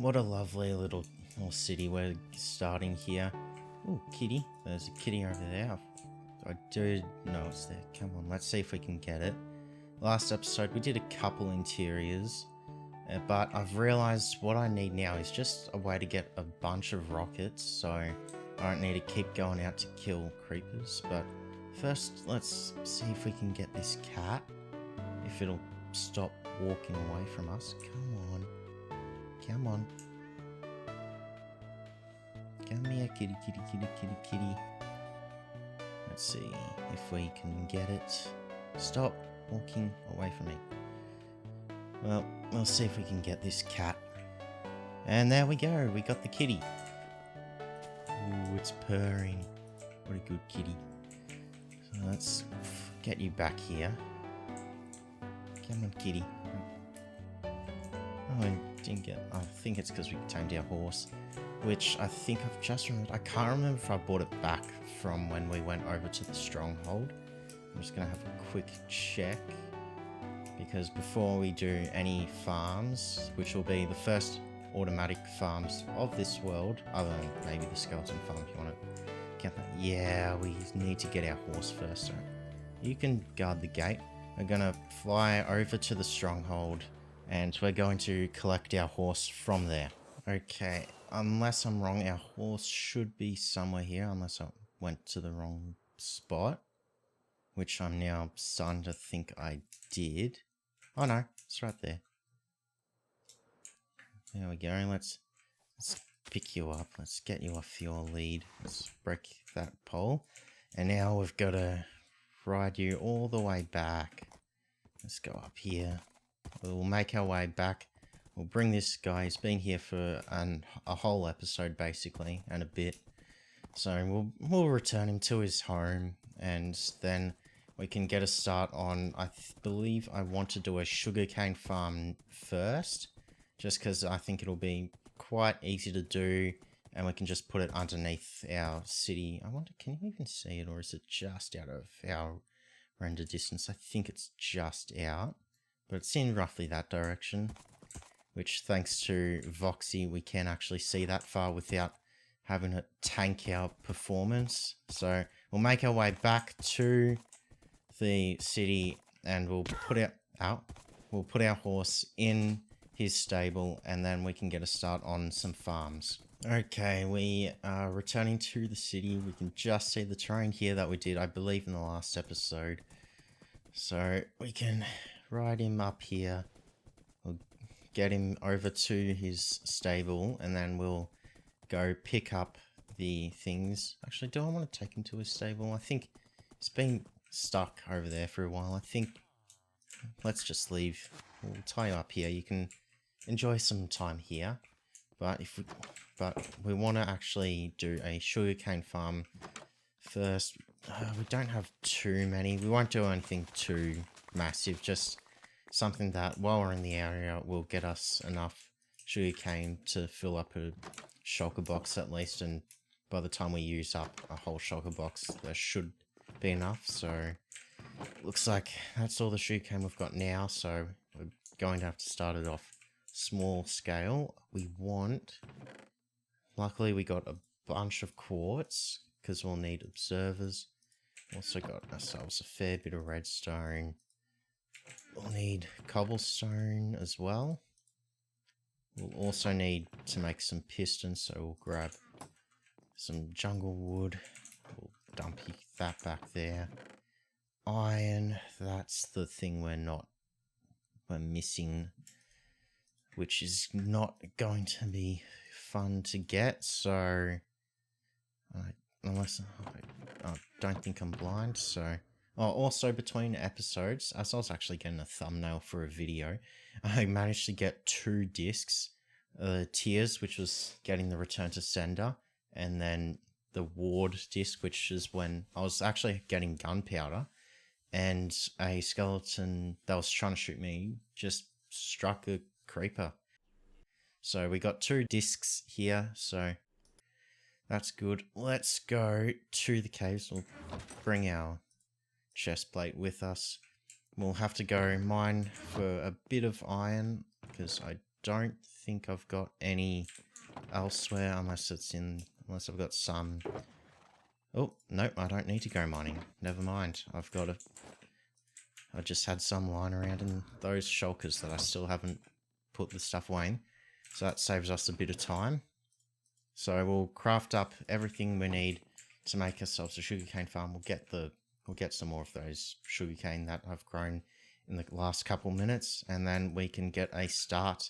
what a lovely little city we're starting here. Ooh, kitty. There's a kitty over there. I do know it's there. Come on, let's see if we can get it. Last episode we did a couple interiors, but I've realized what I need now is just a way to get a bunch of rockets, so I don't need to keep going out to kill creepers. But first, let's see if we can get this cat, if it'll stop walking away from us. Come on. Come on. Come here, kitty, kitty, kitty, kitty, kitty. Let's see if we can get it. Stop walking away from me. Well, we'll see if we can get this cat. And there we go, we got the kitty. Ooh, it's purring. What a good kitty. So let's get you back here. Come on, kitty. Oh, I didn't get... I think it's because we tamed our horse, which I think I've just remembered. I can't remember if I brought it back from when we went over to the stronghold. I'm just going to have a quick check, because before we do any farms, which will be the first automatic farms of this world, other than maybe the skeleton farm if you want to count that. Yeah, we need to get our horse first, so you can guard the gate. We're going to fly over to the stronghold, and we're going to collect our horse from there. Okay, unless I'm wrong, our horse should be somewhere here, unless I went to the wrong spot, which I'm now starting to think I did. Oh no, it's right there. There we go, let's pick you up, let's get you off your lead, let's break that pole, and now we've got to ride you all the way back. Let's go up here. We'll make our way back. We'll bring this guy. He's been here for a whole episode basically, and a bit. So we'll return him to his home, and then we can get a start on. I believe I want to do a sugarcane farm first, just because I think it'll be quite easy to do, and we can just put it underneath our city. I wonder, can you even see it, or is it just out of our render distance? I think it's just out, but it's in roughly that direction, which thanks to Voxy we can actually see that far without having it tank our performance. So we'll make our way back to the city, and we'll put our horse in his stable, and then we can get a start on some farms. Okay, we are returning to the city. We can just see the terrain here that we did, I believe, in the last episode. So we can ride him up here. We'll get him over to his stable, and then we'll go pick up the things. Actually, do I want to take him to his stable? I think it's been stuck over there for a while. I think let's just leave. We'll tie you up here. You can enjoy some time here. But we want to actually do a sugarcane farm first. We don't have too many. We won't do anything too massive. Just something that, while we're in the area, will get us enough sugarcane to fill up a shulker box at least. And by the time we use up a whole shulker box, there should be enough. So looks like that's all the sugarcane we've got now. So we're going to have to start it off small scale. Luckily we got a bunch of quartz, because we'll need observers. Also got ourselves a fair bit of redstone. We'll need cobblestone as well. We'll also need to make some pistons, so we'll grab some jungle wood. We'll dump that back there. Iron, that's the thing we're missing, which is not going to be fun to get, so unless I don't think I'm blind. So also between episodes, as I was actually getting a thumbnail for a video, I managed to get 2 discs, Tears, which was getting the return to sender, and then the Ward disc, which is when I was actually getting gunpowder, and a skeleton that was trying to shoot me just struck a creeper. So we got 2 discs here, so that's good. Let's go to the caves. We'll bring our chest plate with us. We'll have to go mine for a bit of iron, because I don't think I've got any elsewhere unless I've got some. Oh, nope, I don't need to go mining. Never mind. I just had some lying around in those shulkers that I still haven't put the stuff away in. So that saves us a bit of time. So we'll craft up everything we need to make ourselves a sugarcane farm. We'll get some more of those sugarcane that I've grown in the last couple minutes, and then we can get a start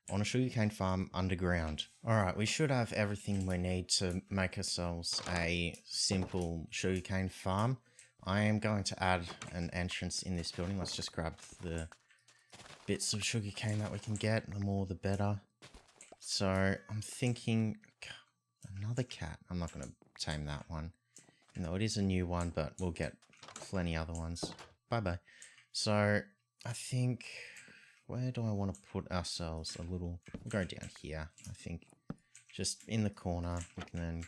on a sugarcane farm underground. Alright, we should have everything we need to make ourselves a simple sugarcane farm. I am going to add an entrance in this building. Let's just grab the bits of sugarcane that we can get. The more the better. So I'm thinking another cat. I'm not going to tame that one. You know, it is a new one, but we'll get plenty other ones. Bye-bye. So I think, where do I want to put ourselves a little... We'll go down here, I think. Just in the corner. We can then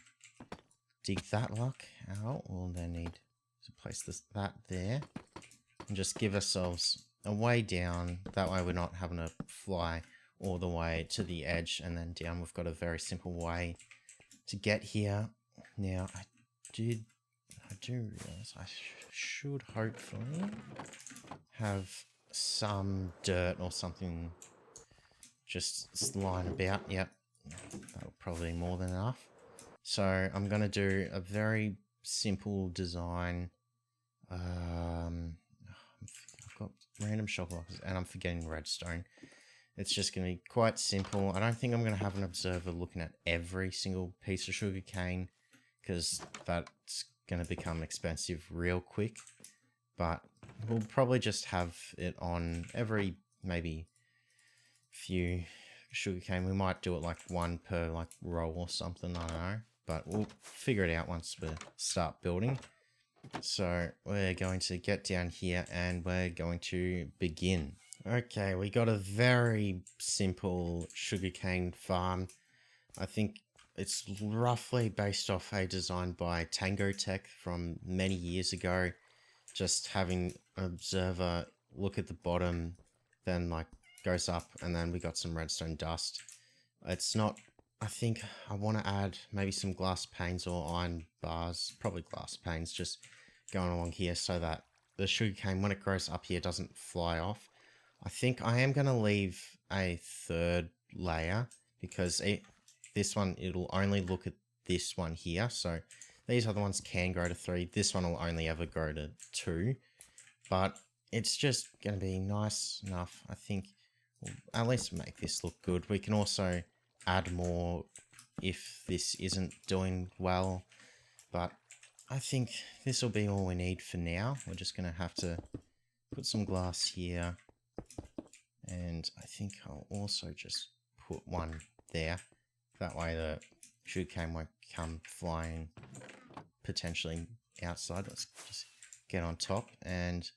dig that block out. We'll then need to place that there. And just give ourselves a way down. That way we're not having to fly all the way to the edge and then down. We've got a very simple way to get here. Now, I do realize I should hopefully have some dirt or something just lying about. Yep, that'll probably be more than enough. So I'm going to do a very simple design. I've got random shock blocks and I'm forgetting redstone. It's just going to be quite simple. I don't think I'm going to have an observer looking at every single piece of sugarcane because that's going to become expensive real quick. But we'll probably just have it on every maybe few sugarcane. We might do it like one per like row or something. I don't know. But we'll figure it out once we start building. So we're going to get down here and we're going to begin. Okay, we got a very simple sugarcane farm. I think it's roughly based off a design by Tango Tech from many years ago. Just having an observer look at the bottom, then like goes up, and then we got some redstone dust. It's not... I think I want to add maybe some glass panes or iron bars, probably glass panes, just going along here so that the sugarcane, when it grows up here, doesn't fly off. I think I am going to leave a third layer because this one, it'll only look at this one here. So these other ones can grow to 3. This one will only ever grow to 2. But it's just going to be nice enough. I think we'll at least make this look good. We can also add more if this isn't doing well. But I think this will be all we need for now. We're just going to have to put some glass here. And I think I'll also just put one there. That way the sugarcane won't come flying potentially outside. Let's just get on top and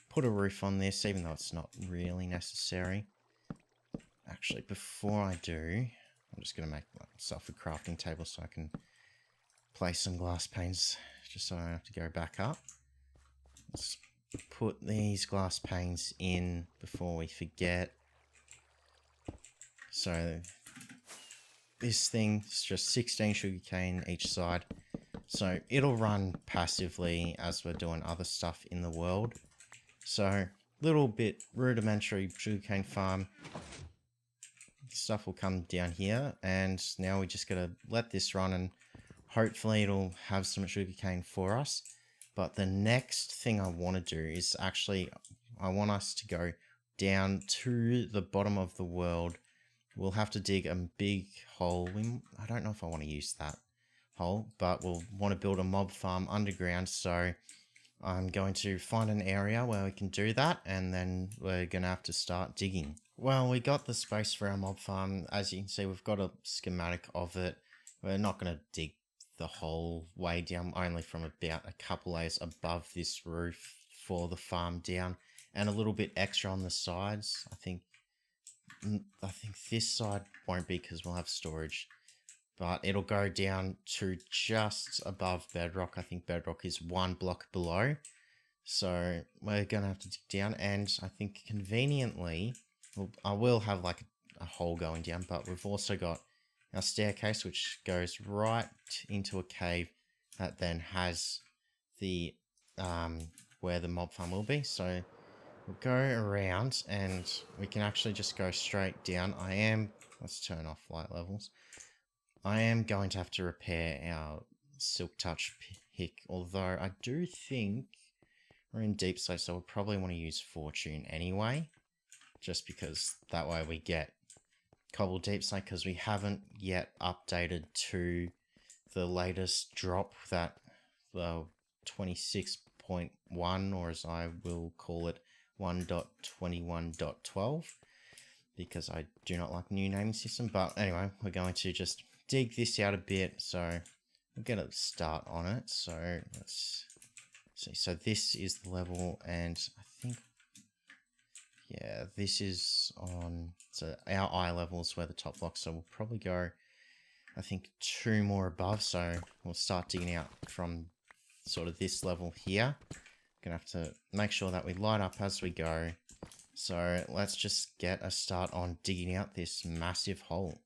put a roof on this, even though it's not really necessary. Actually, before I do, I'm just going to make myself a crafting table so I can place some glass panes just so I don't have to go back up. Let's put these glass panes in before we forget. So this thing is just 16 sugarcane each side. So it'll run passively as we're doing other stuff in the world. So little bit rudimentary sugarcane farm. Stuff will come down here, and now we just gotta let this run and hopefully it'll have some sugarcane for us. But the next thing I want to do is actually, I want us to go down to the bottom of the world. We'll have to dig a big hole. I don't know if I want to use that hole, but we'll want to build a mob farm underground. So I'm going to find an area where we can do that, and then we're going to have to start digging. Well, we got the space for our mob farm. As you can see, we've got a schematic of it. We're not going to dig the whole way down, only from about a couple layers above this roof for the farm down, and a little bit extra on the sides. I think this side won't be because we'll have storage, but it'll go down to just above bedrock. I think bedrock is 1 block below, so we're gonna have to dig down. And I think conveniently, I will have like a hole going down, but we've also got our staircase, which goes right into a cave that then has the where the mob farm will be. So we'll go around and we can actually just go straight down. Let's turn off light levels. I am going to have to repair our Silk Touch pick, although I do think we're in Deep Slate, so we'll probably want to use Fortune anyway, just because that way we get Cobble Deep Slate, because we haven't yet updated to the latest drop, that the 26.1, or as I will call it, 1.21.12, because I do not like the new naming system. But anyway, we're going to just dig this out a bit, so we'll get a start on it. So let's see. So this is the level, and I think, yeah, this is on, so our eye level is where the top block, so we'll probably go, I think, 2 more above, so we'll start digging out from sort of this level here. Gonna have to make sure that we light up as we go. So let's just get a start on digging out this massive hole.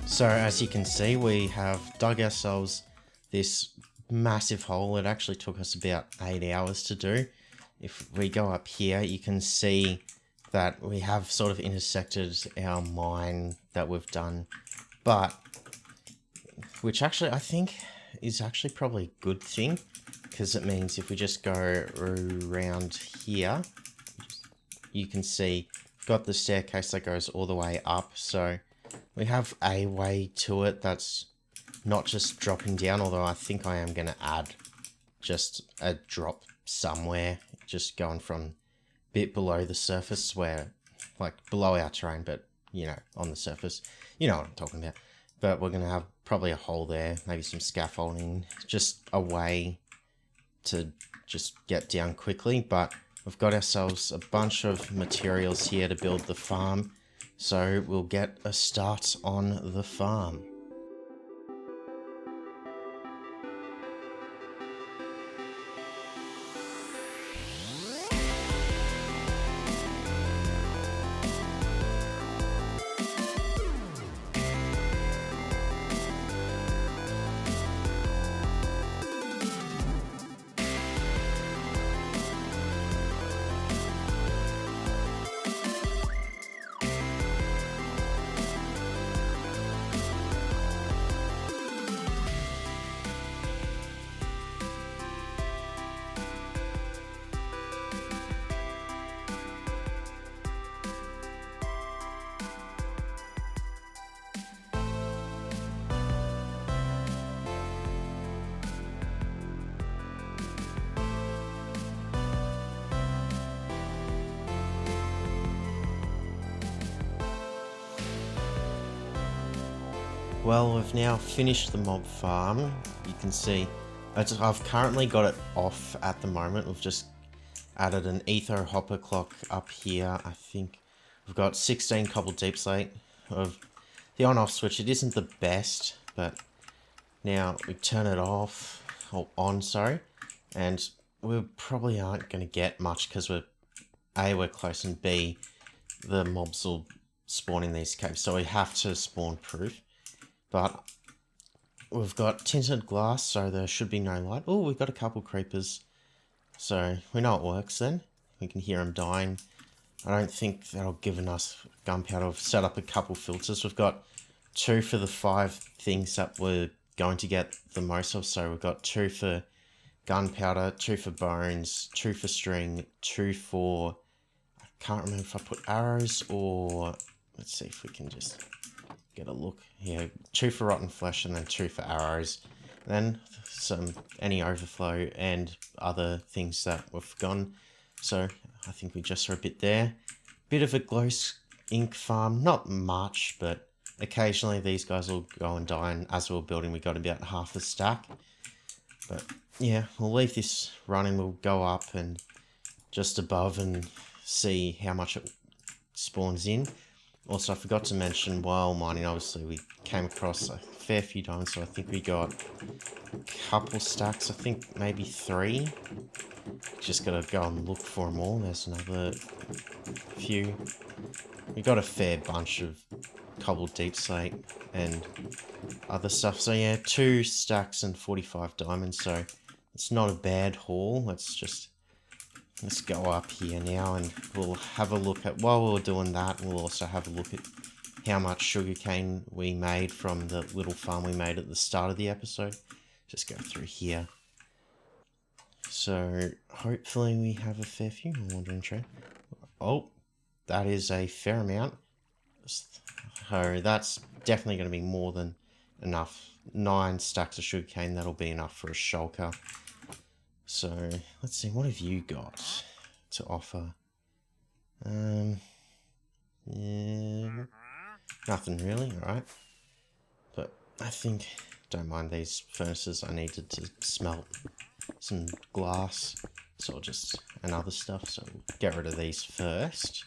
So as you can see, we have dug ourselves this massive hole. It actually took us about 8 hours to do. If we go up here, you can see that we have sort of intersected our mine that we've done, but which actually I think is actually probably a good thing, because it means if we just go around here, you can see we've got the staircase that goes all the way up, so we have a way to it that's not just dropping down, although I think I am going to add just a drop somewhere, just going from a bit below the surface, where, like, below our terrain, but, you know, on the surface. You know what I'm talking about. But we're going to have probably a hole there, maybe some scaffolding, just a way to just get down quickly. But we've got ourselves a bunch of materials here to build the farm, so we'll get a start on the farm. Well, we've now finished the mob farm. You can see I've currently got it off at the moment. We've just added an etho hopper clock up here. I think we've got 16 cobble deep slate of the on-off switch. It isn't the best, but now we turn it off, or on, sorry, and we probably aren't going to get much because we're close, and B, the mobs will spawn in these caves, so we have to spawn proof. But we've got tinted glass, so there should be no light. Oh, we've got a couple creepers, so we know it works then. We can hear them dying. I don't think that'll give us gunpowder. We've set up a couple filters. We've got 2 for the 5 things that we're going to get the most of. So we've got 2 for gunpowder, 2 for bones, 2 for string, 2 for... I can't remember if I put arrows or... Let's see if we can just get a look here. 2 for rotten flesh and then 2 for arrows. Then any overflow and other things that we've gone. So I think we just saw a bit there. Bit of a ink farm. Not much, but occasionally these guys will go and die, and as we were building we got about half a stack. But yeah, we'll leave this running. We'll go up and just above and see how much it spawns in. Also, I forgot to mention, while mining, obviously, we came across a fair few diamonds, so I think we got a couple stacks, I think maybe 3. Just gotta go and look for them all. There's another few. We got a fair bunch of cobbled deep slate and other stuff. So yeah, 2 stacks and 45 diamonds, so it's not a bad haul. Let's go up here now and we'll have a look at, while we're doing that, we'll also have a look at how much sugarcane we made from the little farm we made at the start of the episode. Just go through here. So hopefully we have a fair few. Wandering trade. Oh, that is a fair amount. So that's definitely going to be more than enough. 9 stacks of sugarcane, that'll be enough for a shulker. So, let's see, what have you got to offer? Yeah, nothing really, alright. But I think, don't mind these furnaces, I needed to smelt some glass, so and other stuff, so we'll get rid of these first.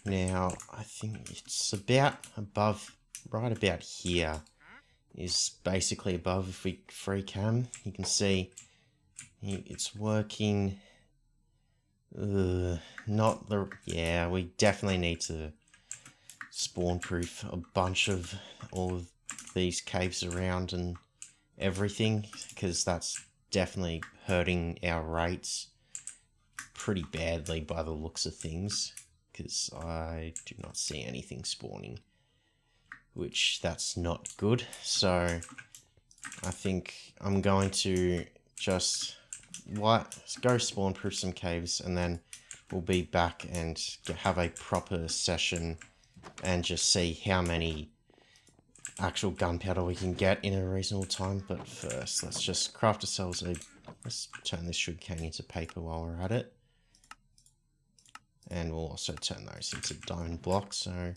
Now, I think it's about above, right about here, is basically above. If we free cam, you can see it's working. Not the, yeah, we definitely need to spawn proof a bunch of all of these caves around and everything, because that's definitely hurting our rates pretty badly by the looks of things, because I do not see anything spawning, which that's not good. So I think I'm going to just go spawn proof some caves, and then we'll be back and have a proper session and just see how many actual gunpowder we can get in a reasonable time. But first, let's just craft ourselves let's turn this sugarcane into paper while we're at it, and we'll also turn those into diamond blocks. So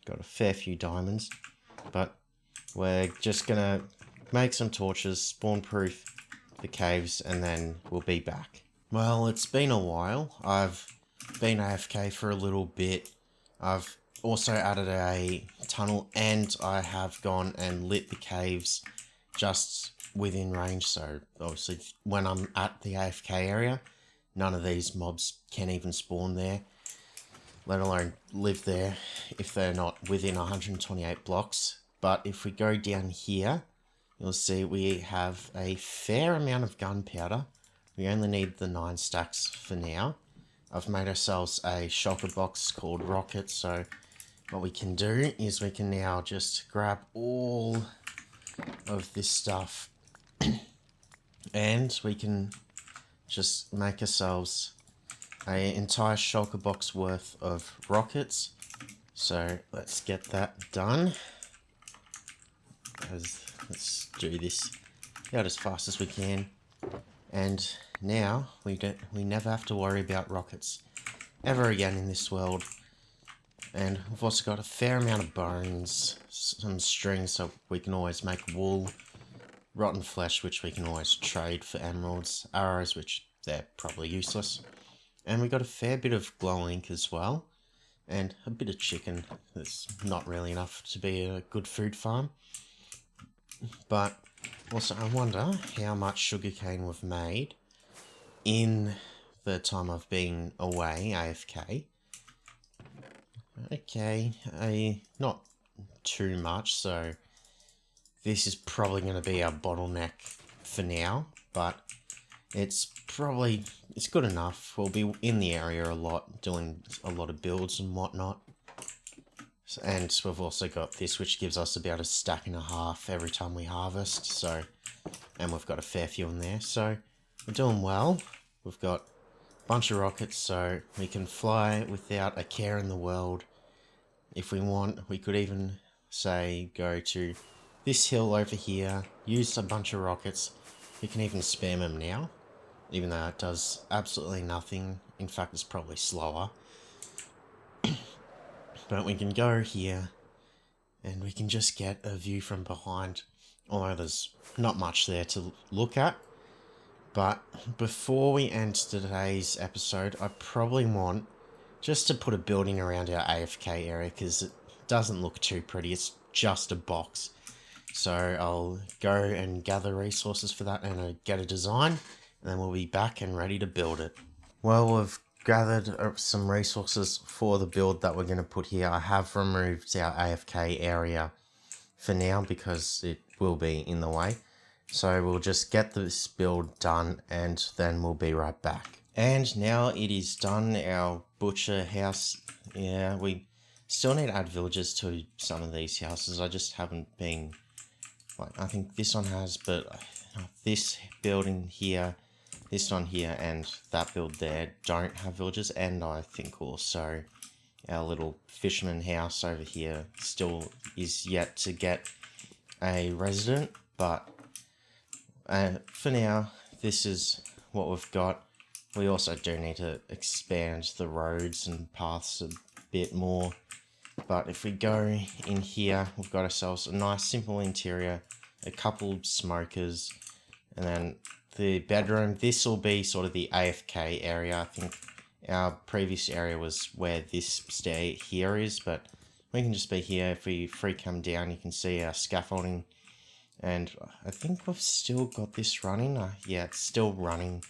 got a fair few diamonds, but we're just gonna make some torches, spawn proof the caves, and then we'll be back. Well, it's been a while. I've been AFK for a little bit. I've also added a tunnel, and I have gone and lit the caves just within range, so obviously when I'm at the AFK area, none of these mobs can even spawn there, let alone live there if they're not within 128 blocks. But if we go down here, you'll see we have a fair amount of gunpowder. We only need the 9 stacks for now. I've made ourselves a shulker box called Rocket, so what we can do is we can now just grab all of this stuff and we can just make ourselves an entire shulker box worth of rockets. So let's get that done. Let's do this out as fast as we can, and now we never have to worry about rockets ever again in this world. And we've also got a fair amount of bones, some string, so we can always make wool, rotten flesh, which we can always trade for emeralds, arrows, which they're probably useless, and we got a fair bit of glow ink as well, and a bit of chicken. That's not really enough to be a good food farm. But also, I wonder how much sugarcane we've made in the time I've been away, AFK. Okay, not too much, so this is probably going to be our bottleneck for now, but it's good enough. We'll be in the area a lot, doing a lot of builds and whatnot. And we've also got this, which gives us about 1.5 stacks every time we harvest, so, and we've got a fair few in there, so we're doing well. We've got a bunch of rockets, so we can fly without a care in the world. If we want, we could even, say, go to this hill over here, use a bunch of rockets. We can even spam them now, even though it does absolutely nothing. In fact, it's probably slower. But we can go here and we can just get a view from behind, although there's not much there to look at. But before we end today's episode, I probably want just to put a building around our AFK area because it doesn't look too pretty. It's just a box. So I'll go and gather resources for that and get a design, and then we'll be back and ready to build it. Well, we've gathered some resources for the build that we're going to put here. I have removed our AFK area for now because it will be in the way. So we'll just get this build done and then we'll be right back. And now it is done, our butcher house. Yeah, we still need to add villagers to some of these houses. I just haven't been, like, I think this one has, but this building here, this one here, and that build there don't have villagers. And I think also our little fisherman house over here still is yet to get a resident, but for now, this is what we've got. We also do need to expand the roads and paths a bit more. But if we go in here, we've got ourselves a nice simple interior, a couple smokers, and then the bedroom. This will be sort of the AFK area. I think our previous area was where this stair here is, but we can just be here. If we free come down, you can see our scaffolding. And I think we've still got this running. Yeah, it's still running.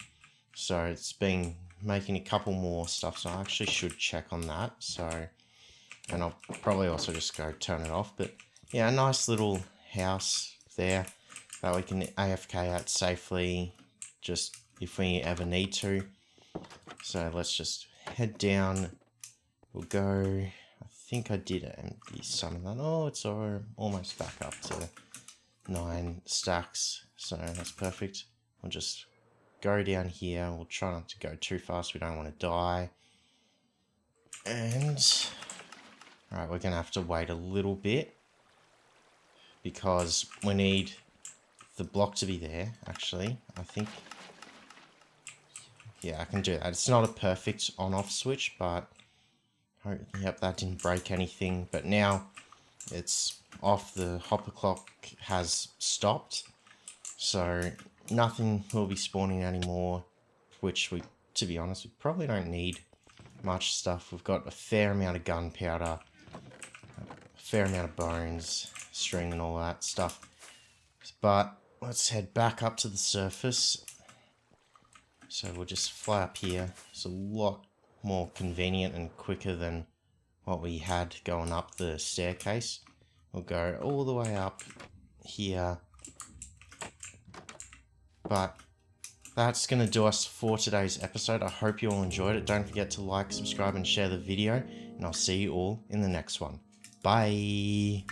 So it's been making a couple more stuff. So I actually should check on that. So, and I'll probably also just go turn it off. But yeah, a nice little house there that we can AFK at safely, just if we ever need to. So let's just head down. We'll go, I think I did empty some of that. Oh, it's almost back up to 9 stacks, so that's perfect. We'll just go down here. We'll try not to go too fast. We don't want to die. And right, we're gonna have to wait a little bit because we need the block to be there. Actually, I think, yeah, I can do that. It's not a perfect on-off switch, but yep, that didn't break anything. But now it's off, the hopper clock has stopped, so nothing will be spawning anymore, which we, to be honest, we probably don't need much stuff. We've got a fair amount of gunpowder, a fair amount of bones, string and all that stuff, but let's head back up to the surface. So we'll just fly up here. It's a lot more convenient and quicker than what we had going up the staircase. We'll go all the way up here. But that's going to do us for today's episode. I hope you all enjoyed it. Don't forget to like, subscribe, and share the video. And I'll see you all in the next one. Bye.